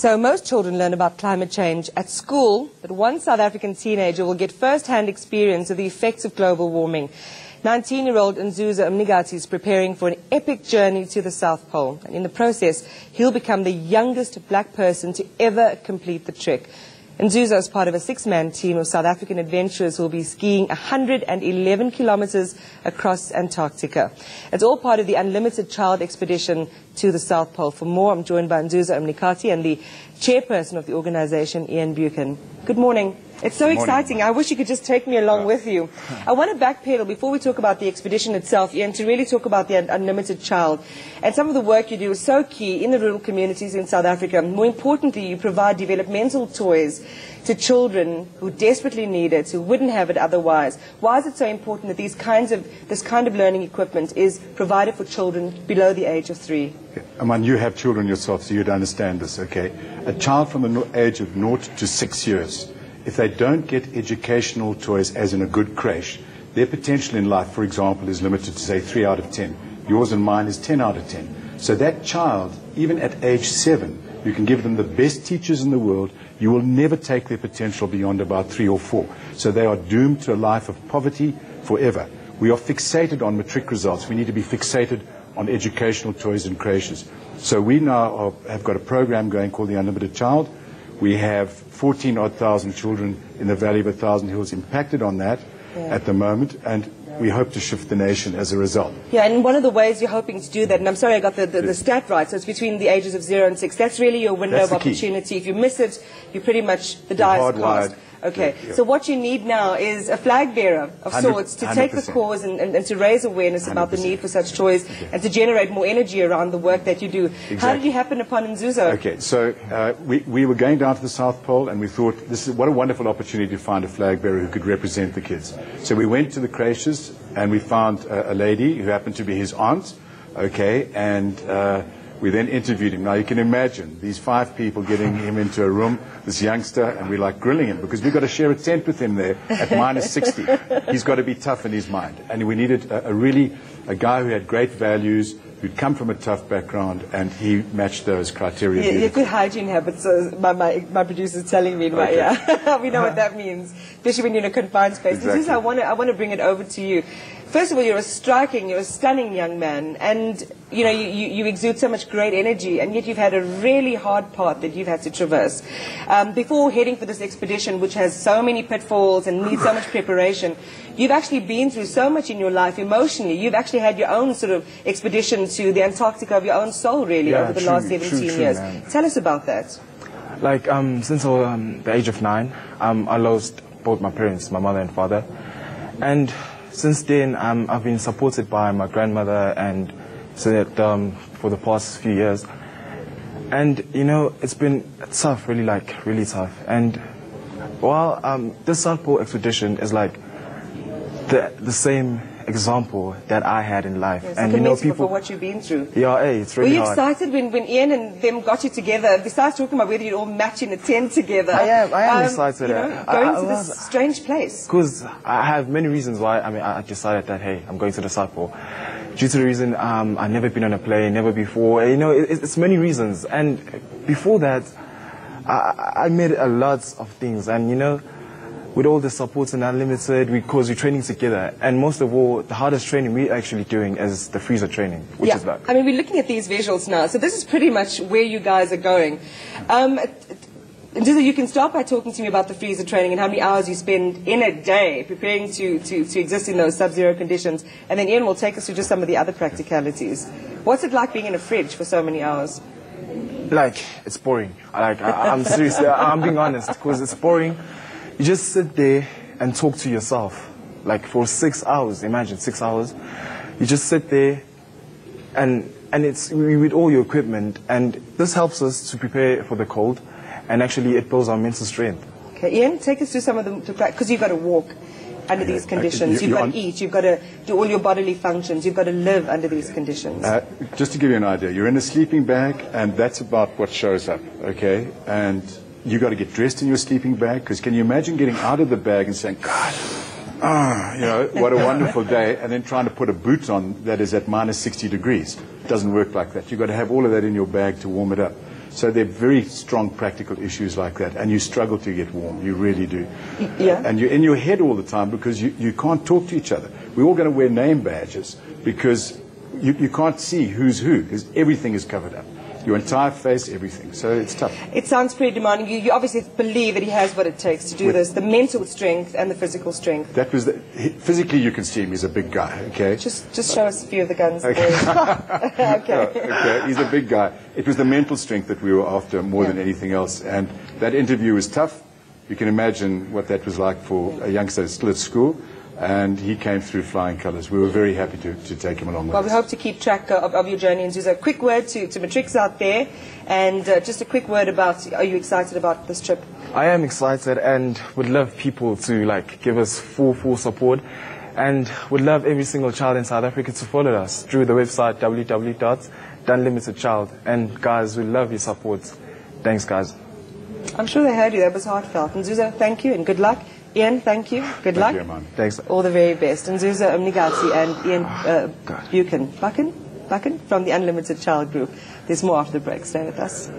So most children learn about climate change at school, but one South African teenager will get first-hand experience of the effects of global warming. 19-year-old Nzuzo is preparing for an epic journey to the South Pole. And in the process, he'll become the youngest black person to ever complete the trek. Nzuzo is part of a 6-man team of South African adventurers who will be skiing 111 kilometers across Antarctica. It's all part of the Unlimited Child Expedition to the South Pole. For more, I'm joined by Nzuzo and the chairperson of the organization, Ian Buchan. Good morning. It's so exciting. I wish you could just take me along with you. I want to backpedal before we talk about the expedition itself, Ian, to really talk about the Unlimited Child. And some of the work you do is so key in the rural communities in South Africa. More importantly, you provide developmental toys to children who desperately need it, who wouldn't have it otherwise. Why is it so important that this kind of learning equipment is provided for children below the age of 3? Aman, you have children yourself, so you'd understand this, okay? A child from the age of 0 to 6 years, if they don't get educational toys, as in a good creche, their potential in life, for example, is limited to, say, 3 out of 10. Yours and mine is 10 out of 10. So that child, even at age 7, you can give them the best teachers in the world. You will never take their potential beyond about 3 or 4. So they are doomed to a life of poverty forever. We are fixated on matric results. We need to be fixated on educational toys and creches. So we now have got a program going called the Unlimited Child. We have 14,000 children in the Valley of 1,000 Hills impacted on that at the moment, and we hope to shift the nation as a result. Yeah, and one of the ways you're hoping to do that, and I'm sorry I got the stat right, so it's between the ages of 0 and 6. That's really your window of opportunity. If you miss it, you're pretty much the die is cast. Okay, so what you need now is a flag bearer of sorts to take the cause and to raise awareness about the need for such toys and to generate more energy around the work that you do. How did you happen upon Nzuzo? Okay, so we were going down to the South Pole and we thought, what a wonderful opportunity to find a flag bearer who could represent the kids. So we went to the creches and we found a lady who happened to be his aunt, okay, and we then interviewed him. Now, you can imagine these 5 people getting him into a room, this youngster, and we're like grilling him because we've got to share a tent with him there at minus 60. He's got to be tough in his mind. And we needed a guy who had great values, who'd come from a tough background, and he matched those criteria. Yeah, good hygiene habits, my producer's telling me, right? Yeah. We know what that means, especially when you're in a confined space. Exactly. I want to bring it over to you. First of all, you're a stunning young man, and you know you exude so much great energy, and yet you've had a really hard path that you've had to traverse. Before heading for this expedition, which has so many pitfalls and needs so much preparation, you've actually been through so much in your life emotionally. You've actually had your own sort of expedition to the Antarctica of your own soul, really, over the last 17 years. Man. Tell us about that. Like, since I was the age of 9, I lost both my parents, my mother and father. And since then, I've been supported by my grandmother and so that, for the past few years. And, you know, it's been tough, really tough. And while this South Pole expedition is like the same example that I had in life. Yes, and you know, people for what you've been through. Yeah, hey, it's really hard. Were you excited when Ian and them got you together? Besides talking about whether you'd all match in a tent together. I am excited. You know, going to this strange place. Because I have many reasons why. I mean, I decided that, hey, I'm going to the South Pole. Due to the reason I've never been on a plane, never before. You know, it's many reasons. And before that, I made a lot of things. And, you know, with all the support and Unlimited, because we're training together. And most of all, the hardest training we're actually doing is the freezer training, which is like... I mean, we're looking at these visuals now. So this is pretty much where you guys are going. Nzuzo, you can start by talking to me about the freezer training and how many hours you spend in a day preparing to exist in those sub-zero conditions. And then Ian will take us through just some of the other practicalities. What's it like being in a fridge for so many hours? Like, it's boring. I'm serious. I'm being honest, because it's boring. You just sit there and talk to yourself, like for 6 hours. Imagine 6 hours. You just sit there, and it's with all your equipment, and this helps us to prepare for the cold, and actually it builds our mental strength. Okay, Ian, take us through some of them, because you've got to walk under these conditions. You've got to eat. You've got to do all your bodily functions. You've got to live under these conditions. Just to give you an idea, you're in a sleeping bag, and that's about what shows up. Okay, and you got to get dressed in your sleeping bag, because can you imagine getting out of the bag and saying, God, you know, what a wonderful day, and then trying to put a boot on that is at minus 60 degrees. It doesn't work like that. You've got to have all of that in your bag to warm it up. So they're very strong practical issues like that, and you struggle to get warm. You really do. Yeah. And you're in your head all the time because you can't talk to each other. We're all going to wear name badges because you can't see who's who, because everything is covered up. Your entire face, everything. So it's tough. It sounds pretty demanding. You obviously believe that he has what it takes to do this, the mental strength and the physical strength. That was physically, you can see him. He's a big guy. Okay. Just show us a few of the guns. Okay. Okay. Okay. He's a big guy. It was the mental strength that we were after more than anything else. And that interview was tough. You can imagine what that was like for a youngster still at school. And he came through flying colours. We were very happy to take him along with us. Well, we hope to keep track of your journey. And Nzuzo, a quick word to matrics out there, and just a quick word about, are you excited about this trip? I am excited and would love people to give us full support, and would love every single child in South Africa to follow us through the website www.dunlimitedchild. And guys, we love your support. Thanks, guys. I'm sure they heard you. That was heartfelt. Nzuzo, thank you and good luck. Ian, thank you. Good luck. Thank you, man. Thanks. All the very best. Nzuzo Mnigati and Ian Buchan from the Unlimited Child Group. There's more after the break. Stay with us.